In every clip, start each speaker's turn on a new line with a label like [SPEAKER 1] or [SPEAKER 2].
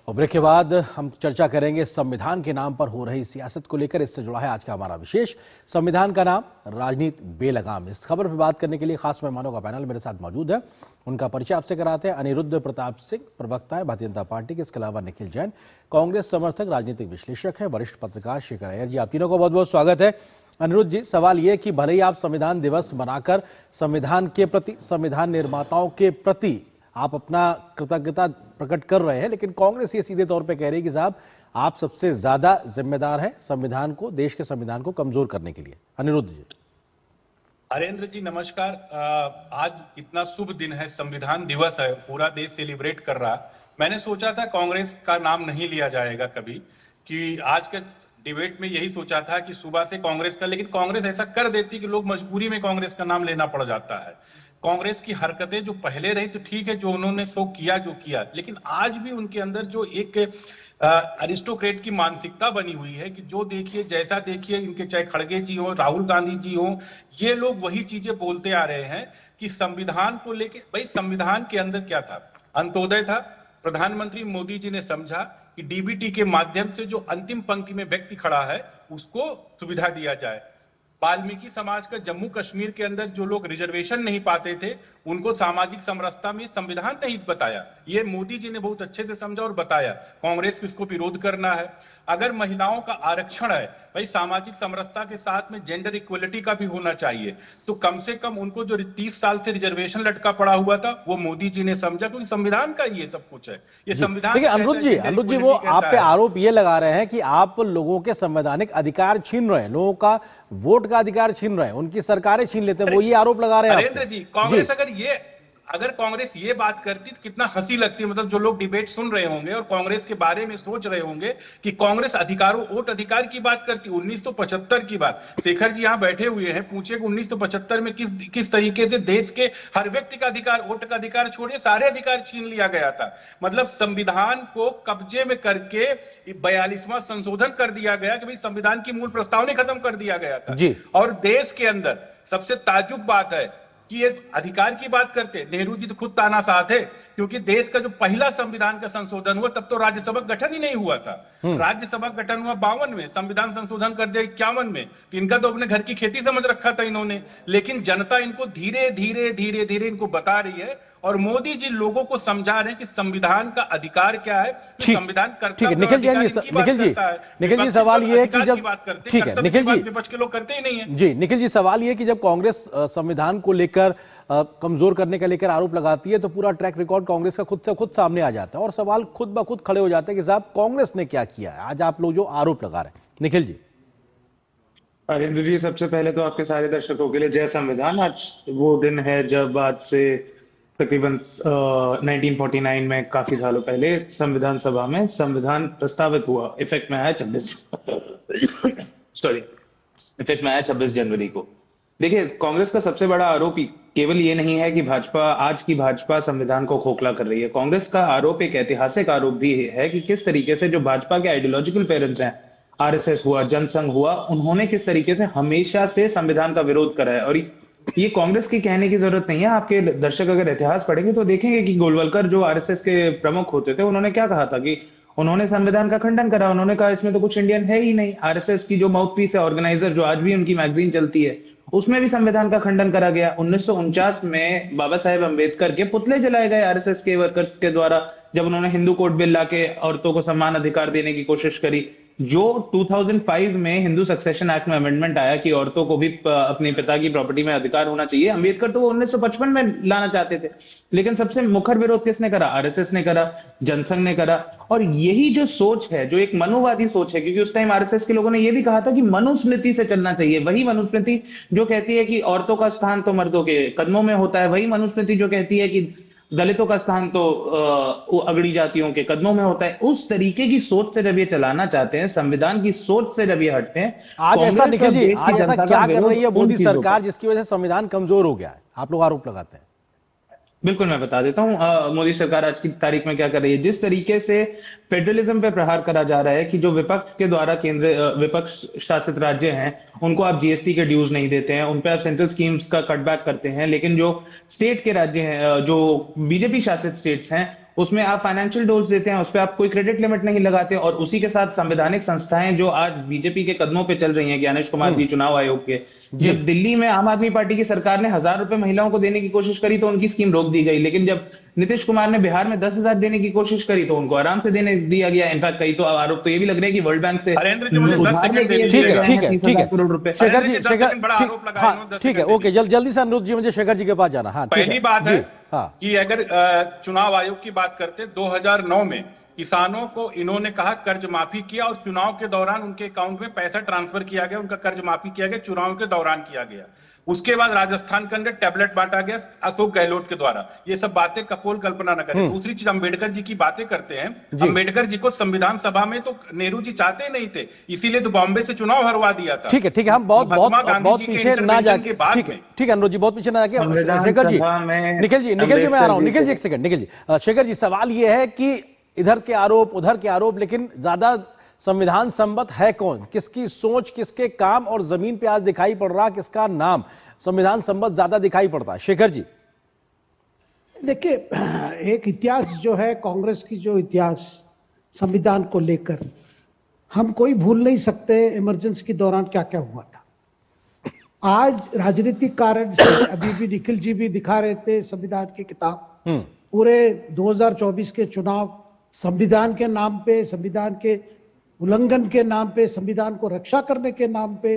[SPEAKER 1] और ब्रेक के बाद हम चर्चा करेंगे संविधान के नाम पर हो रही सियासत को लेकर। इससे जुड़ा है आज का हमारा विशेष संविधान का नाम राजनीति बेलगाम। इस खबर पर बात करने के लिए खास मेहमानों का पैनल मेरे साथ मौजूद है। उनका परिचय आपसे कराते हैं। अनिरुद्ध प्रताप सिंह, प्रवक्ता है भारतीय जनता पार्टी के। इसके अलावा निखिल जैन, कांग्रेस समर्थक, राजनीतिक विश्लेषक है, वरिष्ठ पत्रकार शेखर अय्यर जी। आप तीनों को बहुत बहुत स्वागत है। अनिरुद्ध जी, सवाल ये कि भले ही आप संविधान दिवस मनाकर संविधान के प्रति, संविधान निर्माताओं के प्रति आप अपना कृतज्ञता प्रकट कर रहे हैं, लेकिन कांग्रेस ये सीधे तौर पे कह रही है कि साहब आप सबसे ज्यादा जिम्मेदार हैं संविधान को, देश के संविधान को कमजोर करने के लिए। अनिरुद्ध जी।
[SPEAKER 2] हरेंद्र जी नमस्कार। आज इतना शुभ दिन है, संविधान दिवस है, पूरा देश सेलिब्रेट कर रहा। मैंने सोचा था कांग्रेस का नाम नहीं लिया जाएगा कभी, कि आज के डिबेट में यही सोचा था कि सुबह से कांग्रेस का, लेकिन कांग्रेस ऐसा कर देती कि लोग मजबूरी में कांग्रेस का नाम लेना पड़ जाता है। कांग्रेस की हरकतें जो पहले रही तो ठीक है, जो उन्होंने सो किया जो किया, लेकिन आज भी उनके अंदर जो एक अरिस्टोक्रेट की मानसिकता बनी हुई है कि जो देखिए जैसा देखिए, इनके चाहे खड़गे जी हो, राहुल गांधी जी हो, ये लोग वही चीजें बोलते आ रहे हैं कि संविधान को लेके, भाई संविधान के अंदर क्या था? अंत्योदय था। प्रधानमंत्री मोदी जी ने समझा कि डीबीटी के माध्यम से जो अंतिम पंक्ति में व्यक्ति खड़ा है उसको सुविधा दिया जाए। वाल्मीकि समाज का जम्मू कश्मीर के अंदर जो लोग रिजर्वेशन नहीं पाते थे उनको सामाजिक समरसता में संविधान नहीं बताया, ये मोदी जी ने बहुत अच्छे से समझा और बताया। कांग्रेस को इसको विरोध करना है। अगर महिलाओं का आरक्षण है, भाई सामाजिक समरसता के साथ में जेंडर इक्वलिटी का भी होना चाहिए, तो कम से कम उनको जो 30 साल से रिजर्वेशन लटका पड़ा हुआ था वो मोदी जी ने समझा, क्योंकि संविधान का ये सब कुछ है, ये संविधान।
[SPEAKER 1] देखिए अनिरुद्ध जी, वो आप पे आरोप ये लगा रहे हैं कि आप लोगों के संवैधानिक अधिकार छीन रहे हैं, लोगों का वोट का अधिकार छीन रहे हैं, उनकी सरकारें छीन लेते हैं, वो ये आरोप लगा रहे हैं।
[SPEAKER 2] नरेंद्र जी, कांग्रेस अगर कांग्रेस ये बात करती तो कितना हंसी लगती है। मतलब जो लोग डिबेट सुन रहे होंगे और कांग्रेस के बारे में सोच रहे होंगे कि कांग्रेस अधिकारों, वोट अधिकार की बात करती। 1975 की बात, शेखर जी यहां बैठे हुए हैं, पूछे कि 1975 में किस तरीके से देश के हर व्यक्ति का अधिकार, वोट का अधिकार छोड़िए सारे अधिकार छीन लिया गया था। मतलब संविधान को कब्जे में करके 42वां संशोधन कर दिया गया कि भाई संविधान की मूल प्रस्तावना खत्म कर दिया गया था। और देश के अंदर सबसे ताज्जुब बात है कि ये अधिकार की बात करते, नेहरू जी तो खुद तानाशाह थे, क्योंकि देश का जो पहला संविधान का संशोधन हुआ तब तो राज्यसभा गठन ही नहीं हुआ था। राज्यसभा गठन हुआ 52 में, संविधान संशोधन कर दिया 51 में। तो इनका तो अपने घर की खेती समझ रखा था इन्होंने, लेकिन जनता इनको धीरे धीरे धीरे धीरे इनको बता रही है और मोदी जी लोगों को समझा रहे हैं कि संविधान का अधिकार क्या है। संविधान करता है।
[SPEAKER 1] निखिल जी सवाल ये है कि जब, ठीक है निखिल जी,
[SPEAKER 2] विपक्ष के लोग करते ही नहीं है।
[SPEAKER 1] जी निखिल जी, सवाल ये कि जब कांग्रेस संविधान को लेकर कमजोर करने का लेकर आरोप लगाती है तो पूरा ट्रैक रिकॉर्ड कांग्रेस का खुद से खुद सामने आ जाता है और सवाल खुद ब खुद खड़े हो जाते हैं कि साहब कांग्रेस ने क्या किया है। आज आप लोग जो आरोप लगा रहे हैं, निखिल जी।
[SPEAKER 3] अरिंदर जी, सबसे पहले तो आपके सारे दर्शकों के लिए जय संविधान। आज वो दिन है जब आज से तकरीबन 1949 में, काफी सालों पहले, संविधान सभा में संविधान प्रस्तावित हुआ। इफेक्ट में आया 26 जनवरी को। देखिए, कांग्रेस का सबसे बड़ा आरोप केवल ये नहीं है कि आज की भाजपा संविधान को खोखला कर रही है। कांग्रेस का आरोप एक ऐतिहासिक आरोप भी है कि किस तरीके से जो भाजपा के आइडियोलॉजिकल पेरेंट्स हैं, आरएसएस हुआ, जनसंघ हुआ, उन्होंने किस तरीके से हमेशा से संविधान का विरोध करा है। और ये कांग्रेस की कहने की जरूरत नहीं है। आपके दर्शक अगर इतिहास पढ़ेंगे तो देखेंगे कि गोलवलकर जो आरएसएस के प्रमुख होते थे, उन्होंने क्या कहा था कि उन्होंने संविधान का खंडन करा। उन्होंने कहा इसमें तो कुछ इंडियन है ही नहीं। आरएसएस की जो माउथपीस है, ऑर्गेनाइजर, जो आज भी उनकी मैगजीन चलती है, उसमें भी संविधान का खंडन करा गया। 1949 में बाबा साहेब अंबेडकर के पुतले जलाए गए आरएसएस के वर्कर्स के द्वारा, जब उन्होंने हिंदू कोड बिल लाके औरतों को समान अधिकार देने की कोशिश करी। जो 2005 में हिंदू सक्सेशन एक्ट में अमेंडमेंट आया कि औरतों को भी अपने पिता की प्रॉपर्टी में अधिकार होना चाहिए, अंबेडकर तो वो 1955 में लाना चाहते थे, लेकिन सबसे मुखर विरोध किसने करा? आरएसएस ने करा, जनसंघ ने करा। और यही जो सोच है, जो एक मनुवादी सोच है, क्योंकि उस टाइम आरएसएस के लोगों ने यह भी कहा था कि मनुस्मृति से चलना चाहिए। वही मनुस्मृति जो कहती है कि औरतों का स्थान तो मर्दों के कदमों में होता है, वही मनुस्मृति जो कहती है कि दलितों का स्थान तो अगड़ी जातियों के कदमों में होता है। उस तरीके की सोच से जब ये चलाना चाहते हैं, संविधान की सोच से जब ये हटते हैं,
[SPEAKER 1] आज ऐसा निखिल जी, आज ऐसा क्या कर रही है मोदी सरकार जिसकी वजह से संविधान कमजोर हो गया है? आप लोग आरोप लगाते हैं।
[SPEAKER 3] बिल्कुल, मैं बता देता हूं मोदी सरकार आज की तारीख में क्या कर रही है। जिस तरीके से फेडरलिज्म पे प्रहार करा जा रहा है कि जो विपक्ष के द्वारा विपक्ष शासित राज्य हैं, उनको आप जीएसटी के ड्यूज नहीं देते हैं, उन पे आप सेंट्रल स्कीम्स का कटबैक करते हैं, लेकिन जो स्टेट के राज्य हैं, जो बीजेपी शासित स्टेट्स हैं, उसमें आप फाइनेंशियल डोज देते हैं, उस पर आप कोई क्रेडिट लिमिट नहीं लगाते, और उसी के साथ संवैधानिक संस्थाएं जो आज बीजेपी के कदमों पे चल रही हैं, ज्ञानेश कुमार जी चुनाव आयोग के,
[SPEAKER 1] जी।
[SPEAKER 3] जब दिल्ली में आम आदमी पार्टी की सरकार ने 1,000 रुपए महिलाओं को देने की कोशिश करी तो उनकी स्कीम रोक दी गई, लेकिन जब नीतीश कुमार ने बिहार में 10,000 देने की कोशिश करी तो उनको आराम से देने दिया गया। इनफैक्ट कई तो आरोप तो ये भी लग रहे हैं कि वर्ल्ड बैंक से
[SPEAKER 2] हरेंद्र जी मुझे 10
[SPEAKER 3] उधार
[SPEAKER 2] सेकंड
[SPEAKER 3] लेके
[SPEAKER 2] दे
[SPEAKER 3] ये
[SPEAKER 1] ठीक
[SPEAKER 3] दिए
[SPEAKER 1] है
[SPEAKER 3] गए
[SPEAKER 1] ठीक
[SPEAKER 3] हैं
[SPEAKER 1] है
[SPEAKER 3] 30,000
[SPEAKER 1] ठीक है
[SPEAKER 3] करोड़ रुपए।
[SPEAKER 1] शेखर जी,
[SPEAKER 2] अरे, 10
[SPEAKER 1] शेखर
[SPEAKER 2] सेकंड बड़ा
[SPEAKER 1] ठीक,
[SPEAKER 2] आरोप लगा
[SPEAKER 1] हाँ
[SPEAKER 2] इन्होंने, 10
[SPEAKER 1] ठीक है,
[SPEAKER 2] सेकंड
[SPEAKER 1] ओके, जल्दी से अनिरुद्ध जी, मुझे शेखर जी के पास जाना। हाँ ठीक
[SPEAKER 2] पहली
[SPEAKER 1] है
[SPEAKER 2] बात
[SPEAKER 1] जी।
[SPEAKER 2] है
[SPEAKER 1] हाँ
[SPEAKER 2] कि अगर चुनाव आयोग की बात करते 2009 में किसानों को इन्होंने कहा कर्ज माफी किया, और चुनाव के दौरान उनके अकाउंट में पैसा ट्रांसफर किया गया, उनका कर्ज माफी किया गया, चुनाव के दौरान किया गया। उसके बाद राजस्थान के अंदर टैबलेट बांटा गया अशोक गहलोत के द्वारा। ये सब बातें कपोल कल्पना न करें। दूसरी चीज, अंबेडकर जी की बातें करते हैं,
[SPEAKER 1] जी।
[SPEAKER 2] अंबेडकर जी को संविधान सभा में तो नेहरू जी चाहते नहीं थे, इसीलिए तो बॉम्बे से चुनाव हरवा दिया था।
[SPEAKER 1] ठीक है, हम बहुत
[SPEAKER 2] महात्मा
[SPEAKER 1] बहुत
[SPEAKER 2] गांधी
[SPEAKER 1] बहुत
[SPEAKER 2] जी के
[SPEAKER 1] पीछे ना
[SPEAKER 2] इंटरवेंशन
[SPEAKER 1] जाके,
[SPEAKER 2] के बाद
[SPEAKER 1] ठीक है
[SPEAKER 2] में
[SPEAKER 1] ठीक है अनिरुद्ध जी, बहुत पीछे ना जाके
[SPEAKER 3] संविधान
[SPEAKER 1] शेखर जी,
[SPEAKER 3] सभा में
[SPEAKER 1] निखिल जी मैं आ रहा हूं, निखिल जी एक सेकंड, निखिल जी, शेखर जी, सवाल ये है कि इधर के आरोप उधर के आरोप, लेकिन ज्यादा संविधान सम्मत है कौन? किसकी सोच, किसके काम और जमीन पे आज दिखाई पड़ रहा किसका नाम संविधान सम्मत ज्यादा दिखाई पड़ता है? शेखर जी
[SPEAKER 4] देखिए, एक इतिहास जो है कांग्रेस की, जो इतिहास संविधान को लेकर, हम कोई भूल नहीं सकते इमरजेंसी के दौरान क्या क्या हुआ था। आज राजनीतिक कारण से अभी भी निखिल जी भी दिखा रहे थे संविधान की किताब, पूरे 2024 के चुनाव संविधान के नाम पे, संविधान के उल्लंघन के नाम पे, संविधान को रक्षा करने के नाम पे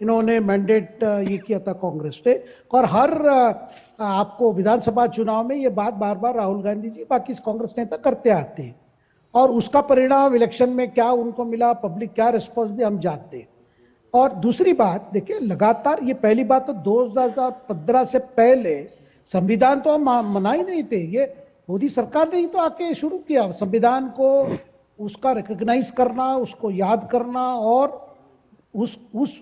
[SPEAKER 4] इन्होंने मैंडेट ये किया था कांग्रेस ने। और हर आपको विधानसभा चुनाव में ये बात बार बार राहुल गांधी जी बाकी कांग्रेस नेता करते आते हैं, और उसका परिणाम इलेक्शन में क्या उनको मिला, पब्लिक क्या रिस्पॉन्स दी, हम जानते हैं। और दूसरी बात देखिए, लगातार ये पहली बात तो 2015 से पहले संविधान तो हम मना ही नहीं थे, ये मोदी सरकार ने ही तो आके शुरू किया संविधान को, उसका रिकॉग्नाइज करना, उसको याद करना, और उस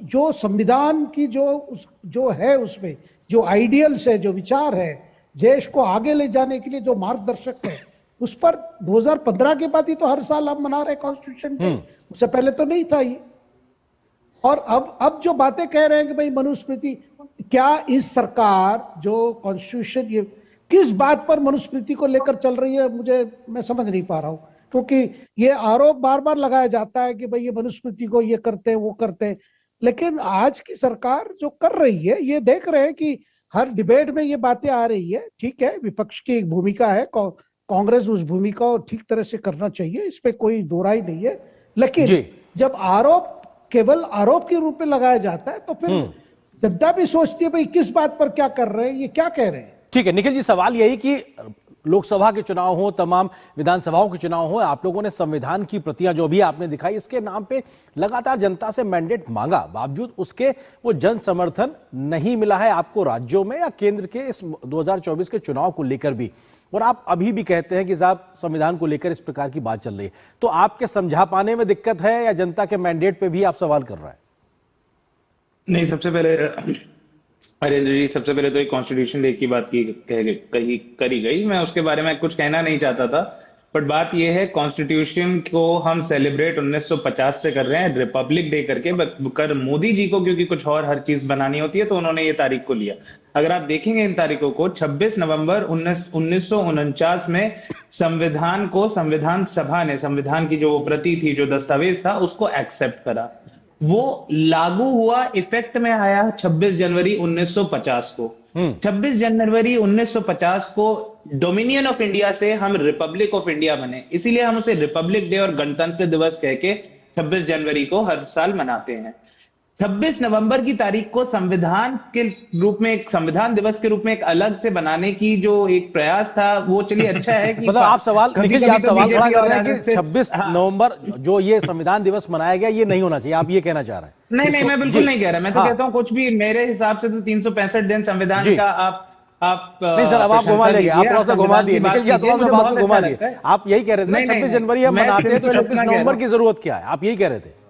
[SPEAKER 4] जो संविधान की जो है उसमें जो आइडियल्स है, जो विचार है, देश को आगे ले जाने के लिए जो मार्गदर्शक है, उस पर 2015 के बाद ही तो हर साल हम मना रहे कॉन्स्टिट्यूशन डे, उससे पहले तो नहीं था ये। और अब जो बातें कह रहे हैं कि भाई मनुस्मृति, क्या इस सरकार जो कॉन्स्टिट्यूशन, ये किस बात पर मनुस्मृति को लेकर चल रही है, मैं समझ नहीं पा रहा हूं। क्योंकि ये आरोप बार बार लगाया जाता है कि भाई ये मनुस्मृति को ये करते हैं वो करते हैं, लेकिन आज की सरकार जो कर रही है, ये देख रहे हैं कि हर डिबेट में ये बातें आ रही है। ठीक है, विपक्ष की एक भूमिका है, कांग्रेस उस भूमिका को ठीक तरह से करना चाहिए, इस पे कोई दो राय नहीं है, लेकिन जब आरोप केवल आरोप के रूप में लगाया जाता है तो फिर जनता भी सोचती है भाई किस बात पर क्या कर रहे हैं, ये क्या कह रहे हैं।
[SPEAKER 1] ठीक है निखिल जी, सवाल यही कि लोकसभा के चुनाव हो, तमाम विधानसभाओं के चुनाव हो, आप लोगों ने संविधान की प्रतियां जो भी आपने दिखाई, इसके नाम पे लगातार जनता से मैंडेट मांगा, बावजूद उसके वो जन समर्थन नहीं मिला है आपको राज्यों में या केंद्र के इस 2024 के चुनाव को लेकर भी, और आप अभी भी कहते हैं कि साहब संविधान को लेकर इस प्रकार की बात चल रही है, तो आपके समझा पाने में दिक्कत है या जनता के मैंडेट पे भी आप सवाल कर रहे हैं?
[SPEAKER 3] नहीं, सबसे पहले अरेंद्र जी, सबसे पहले तो एक कॉन्स्टिट्यूशन डे की बात करी गई, मैं उसके बारे में कुछ कहना नहीं चाहता था, बट बात यह है कॉन्स्टिट्यूशन को हम सेलिब्रेट 1950 से कर रहे हैं रिपब्लिक डे करके, कर मोदी जी को क्योंकि कुछ और हर चीज बनानी होती है तो उन्होंने ये तारीख को लिया। अगर आप देखेंगे इन तारीखों को, 26 नवंबर 1949 में संविधान को संविधान सभा ने, संविधान की जो प्रति थी, जो दस्तावेज था, उसको एक्सेप्ट करा, वो लागू हुआ, इफेक्ट में आया 26 जनवरी 1950 को। 26 जनवरी 1950 को डोमिनियन ऑफ इंडिया से हम रिपब्लिक ऑफ इंडिया बने, इसीलिए हम उसे रिपब्लिक डे और गणतंत्र दिवस कह के 26 जनवरी को हर साल मनाते हैं। 26 नवंबर की तारीख को संविधान के रूप में, एक संविधान दिवस के रूप में एक अलग से बनाने की जो एक प्रयास था, वो चलिए अच्छा है कि
[SPEAKER 1] मतलब आप सवाल निखिल जी, आप सवाल खड़ा कर रहे हैं कि 26
[SPEAKER 3] हाँ।
[SPEAKER 1] नवंबर जो ये संविधान दिवस मनाया गया, ये नहीं होना चाहिए, आप ये कहना चाह रहे हैं?
[SPEAKER 3] नहीं, मैं बिल्कुल नहीं कह रहा, मैं तो कहता हूँ कुछ भी, मेरे हिसाब से तो 365 दिन संविधान का आप
[SPEAKER 1] नहीं सर, अब आप घुमा लेंगे, आप थोड़ा सा घुमा दिए निखिल जी, थोड़ा सा बात को घुमा दिए। आप यही कह रहे थे ना 26 जनवरी हम मनाते हैं, तो 26 नवंबर की जरूरत क्या है, आप यही कह रहे थे?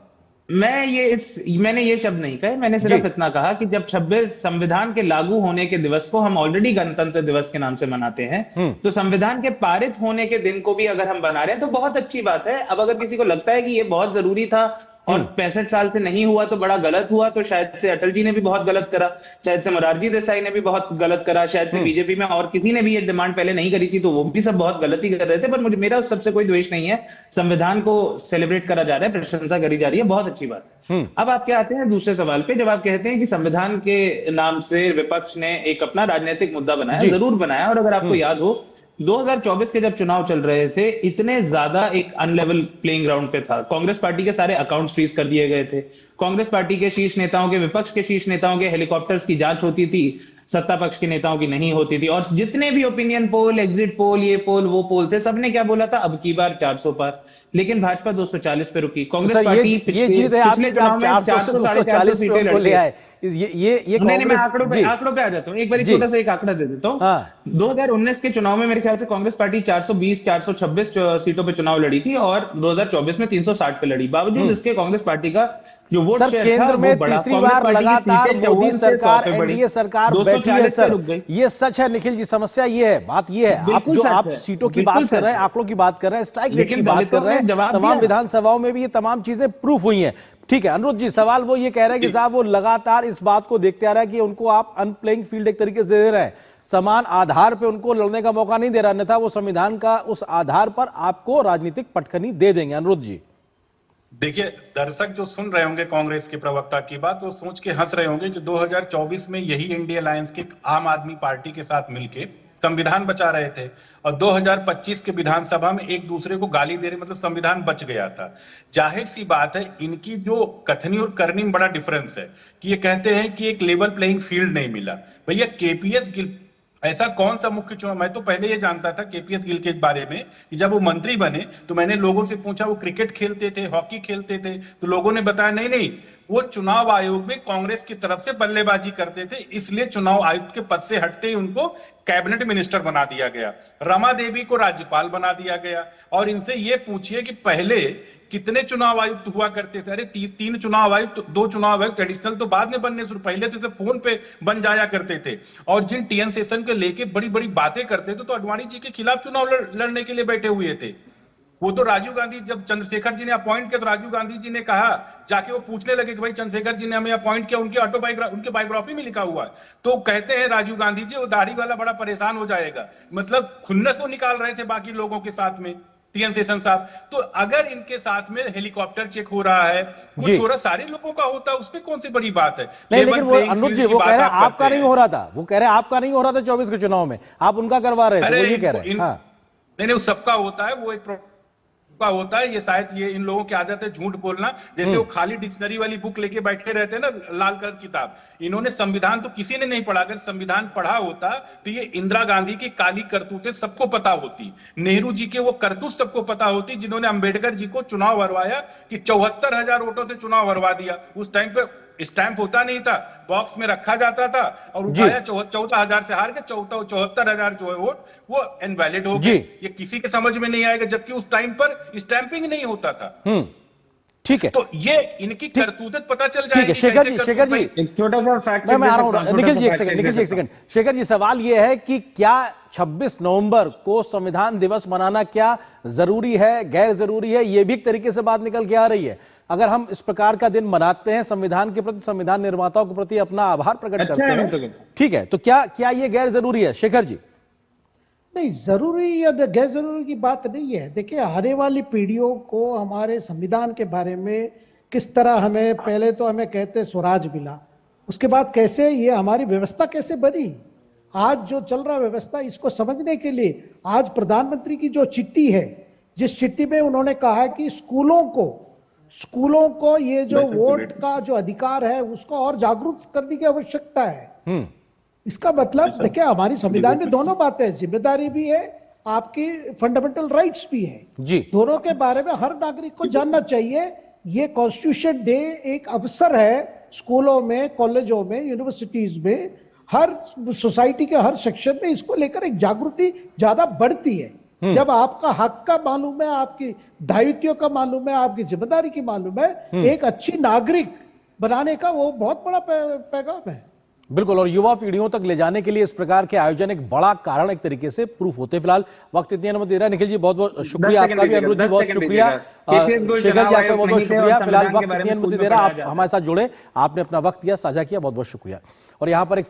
[SPEAKER 3] मैंने ये शब्द नहीं कहे, मैंने सिर्फ इतना कहा कि जब 26 संविधान के लागू होने के दिवस को हम ऑलरेडी गणतंत्र दिवस के नाम से मनाते हैं, तो संविधान के पारित होने के दिन को भी अगर हम बना रहे हैं तो बहुत अच्छी बात है। अब अगर किसी को लगता है कि ये बहुत जरूरी था और 65 साल से नहीं हुआ तो बड़ा गलत हुआ। तो शायद से अटल जी ने भी बहुत गलत करा, शायद से मोरारजी देसाई ने भी बहुत गलत करा, शायद से बीजेपी में और किसी ने भी ये डिमांड पहले नहीं करी थी, तो वो भी सब बहुत गलती कर रहे थे। पर मुझे, मेरा उस सबसे कोई द्वेष नहीं है। संविधान को सेलिब्रेट करा जा रहा है, प्रशंसा करी जा रही है, बहुत अच्छी बात है। अब आप क्या आते हैं दूसरे सवाल पे, जब आप कहते हैं कि संविधान के नाम से विपक्ष ने एक अपना राजनीतिक मुद्दा बनाया, जरूर बनाया। और अगर आपको याद हो 2024 के जब चुनाव चल रहे थे, इतने ज्यादा एक अनलेवल प्लेइंग ग्राउंड पे था। कांग्रेस पार्टी के सारे अकाउंट्स फ्रीज कर दिए गए थे। कांग्रेस पार्टी के शीर्ष नेताओं के, विपक्ष के शीर्ष नेताओं के हेलीकॉप्टर्स की जांच होती थी, सत्ता पक्ष के नेताओं की नहीं होती थी। और जितने भी ओपिनियन पोल, एग्जिट पोल, ये पोल वो पोल थे, सबने क्या बोला था, अब की बार 400 पर। लेकिन भाजपा 240 पे रुकी। कांग्रेस पार्टी
[SPEAKER 1] ये जीत है आपने कि आप 400 से 240 पे उनको ले आए। ये
[SPEAKER 3] नहीं, मैं आंकड़ों पे आ जाता हूँ। एक बार छोटा सा एक आंकड़ा दे देता हूँ। 2019 के चुनाव में मेरे ख्याल से कांग्रेस पार्टी 420 426 सीटों पे चुनाव लड़ी थी और 2024 में 360 पे लड़ी। बावजूद इसके कांग्रेस पार्टी का जो वोट शेयर था,
[SPEAKER 1] केंद्र में तीसरी बार लगातार मोदी सरकार, एनडीए सरकार बैठी है सर। ये सच है निखिल जी, समस्या ये है, बात ये है, आप सीटों की बात कर रहे हैं, आंकड़ों की बात कर रहे हैं, स्ट्राइक रेट की बात कर रहे हैं, तमाम विधानसभाओं में भी ये तमाम चीजें प्रूफ हुई हैं। ठीक है अनिरुद्ध जी, सवाल वो ये कह रहे हैं कि साहब वो लगातार इस बात को देखते आ रहा है कि उनको आप अनप्लेइंग फील्ड एक तरीके से दे रहे हैं, समान आधार पे उनको लड़ने का मौका नहीं दे रहा, अन्यथा वो संविधान का उस आधार पर आपको राजनीतिक पटखनी दे देंगे। अनिरुद्ध जी,
[SPEAKER 2] देखिए, दर्शक जो सुन रहे होंगे कांग्रेस के प्रवक्ता की बात, वो सोच के हंस रहे होंगे कि 2024 में यही इंडिया अलायंस के आम आदमी पार्टी के साथ मिलके संविधान बचा रहे थे और 2025 के विधानसभा में एक दूसरे को गाली दे रहे, मतलब संविधान बच गया था। जाहिर सी बात है, इनकी जो कथनी और करनी में बड़ा डिफरेंस है कि ये कहते हैं कि एक लेवल प्लेइंग फील्ड नहीं मिला। भैया केपीएस गिल ऐसा कौन सा मुख्य चुनाव, मैं तो पहले ये जानता था केपीएस गिल के बारे में कि जब वो मंत्री बने तो मैंने लोगों से पूछा वो क्रिकेट खेलते थे, हॉकी खेलते थे, तो लोगों ने बताया नहीं नहीं, वो चुनाव आयोग में कांग्रेस की तरफ से बल्लेबाजी करते थे, इसलिए चुनाव आयुक्त के पद से हटते ही उनको कैबिनेट मिनिस्टर बना दिया गया, रमा देवी को राज्यपाल बना दिया गया। और इनसे ये पूछिए कि पहले कितने चुनाव आयुक्त हुआ करते थे? अरे तीन चुनाव आयुक्त, 2 चुनाव आयुक्त एडिशनल तो बाद में बनने शुरू, पहले तो फोन पे बन जाया करते थे। और जिन टीएन सेशन के लेके बड़ी बड़ी बातें करते थे, तो अडवाणी जी के खिलाफ चुनाव लड़ने के लिए बैठे हुए थे। वो तो राजीव गांधी, जब चंद्रशेखर जी ने अपॉइंट किया तो राजीव गांधी जी ने कहा, जाके वो पूछने लगे कि भाई चंद्रशेखर जी ने हमें अपॉइंट किया, उनके बायोग्राफी में लिखा हुआ है। तो कहते हैं राजीव गांधी जी, वो दाढ़ी वाला बड़ा परेशान हो जाएगा, मतलब खुन्नस वो निकाल रहे थे बाकी लोगों के साथ में टीएन सेशन साहब। तो अगर इनके साथ में हेलीकॉप्टर चेक हो रहा है, कुछ हो रहा, सारे लोगों का होता है, उसमें कौन सी बड़ी बात है?
[SPEAKER 1] नहीं, लेकिन वो अनुज जी वो कह रहे हैं आपका नहीं हो रहा था, वो कह रहे हैं आपका नहीं हो रहा था 24 के चुनाव में, आप उनका करवा रहे थे, वो ये कह रहे हैं।
[SPEAKER 2] नहीं, वो सबका होता है, वो एक का होता है। ये शायद ये इन लोगों की आदत है झूठ बोलना, जैसे वो खाली डिक्शनरी वाली बुक लेके बैठे रहते हैं ना, लाल कलर किताब। इन्होंने संविधान तो किसी ने नहीं पढ़ा, अगर संविधान पढ़ा होता तो ये इंदिरा गांधी की काली करतूतें सबको पता होती, नेहरू जी के वो करतूत सबको पता होती, जिन्होंने अंबेडकर जी को चुनाव हरवाया कि 74,000 वोटों से चुनाव हरवा दिया। उस टाइम पे स्टैंप होता नहीं था, बॉक्स में रखा जाता था और उठाया, 14,000 से हार के 74,000 जो है वोट वो इनवैलिड हो गए। ये किसी के समझ में नहीं आएगा, जबकि उस टाइम पर स्टैंपिंग नहीं होता था।
[SPEAKER 1] ठीक है,
[SPEAKER 2] तो ये इनकी करतूतें पता चल जाएगी।
[SPEAKER 1] ठीक है शेखर जी
[SPEAKER 3] एक छोटा सा फैक्ट
[SPEAKER 1] मैं आ रहा हूं, निखिल जी एक सेकंड। शेखर जी, सवाल ये है कि क्या 26 नवंबर को संविधान दिवस मनाना क्या जरूरी है, गैर जरूरी है? ये भी एक तरीके से बात निकल के आ रही है। अगर हम इस प्रकार का दिन मनाते हैं, संविधान के प्रति, संविधान निर्माताओं के प्रति अपना आभार प्रकट करते हैं, ठीक है, तो क्या ये गैर जरूरी है? शेखर जी,
[SPEAKER 4] नहीं, जरूरी या गैर जरूरी की बात नहीं है। देखिए, आने वाली पीढ़ियों को हमारे संविधान के बारे में किस तरह हमें, पहले तो हमें कहते स्वराज मिला, उसके बाद कैसे ये हमारी व्यवस्था कैसे बनी, आज जो चल रहा व्यवस्था, इसको समझने के लिए आज प्रधानमंत्री की जो चिट्ठी है, जिस चिट्ठी में उन्होंने कहा है कि स्कूलों को ये जो वोट का जो अधिकार है उसको और जागरूक करने की आवश्यकता है। इसका मतलब देखिए, हमारी संविधान में दोनों बातें हैं, जिम्मेदारी भी है, आपकी फंडामेंटल राइट्स भी है जी। दोनों के बारे में हर नागरिक को जानना चाहिए। ये कॉन्स्टिट्यूशन डे एक अवसर है, स्कूलों में, कॉलेजों में, यूनिवर्सिटीज में, हर सोसाइटी के हर सेक्शन में इसको लेकर एक जागृति ज्यादा बढ़ती है। जब आपका हक का मालूम है, आपकी दायित्व का मालूम है, आपकी जिम्मेदारी की मालूम है, एक अच्छी नागरिक बनाने का वो बहुत बड़ा पैगाम है।
[SPEAKER 1] बिल्कुल, और युवा पीढ़ियों तक ले जाने के लिए इस प्रकार के आयोजन एक बड़ा कारण एक तरीके से प्रूफ होते हैं। फिलहाल वक्त इतनी अनुमति दे रहा है। निखिल जी बहुत बहुत शुक्रिया आपका भी, अनुरोध जी बहुत शुक्रिया, शेखर जी आपका बहुत बहुत शुक्रिया। फिलहाल वक्त इतनी अनुमति दे रहा, आप हमारे साथ जुड़े, आपने अपना वक्त दिया, साझा किया, बहुत बहुत शुक्रिया। और यहाँ पर एक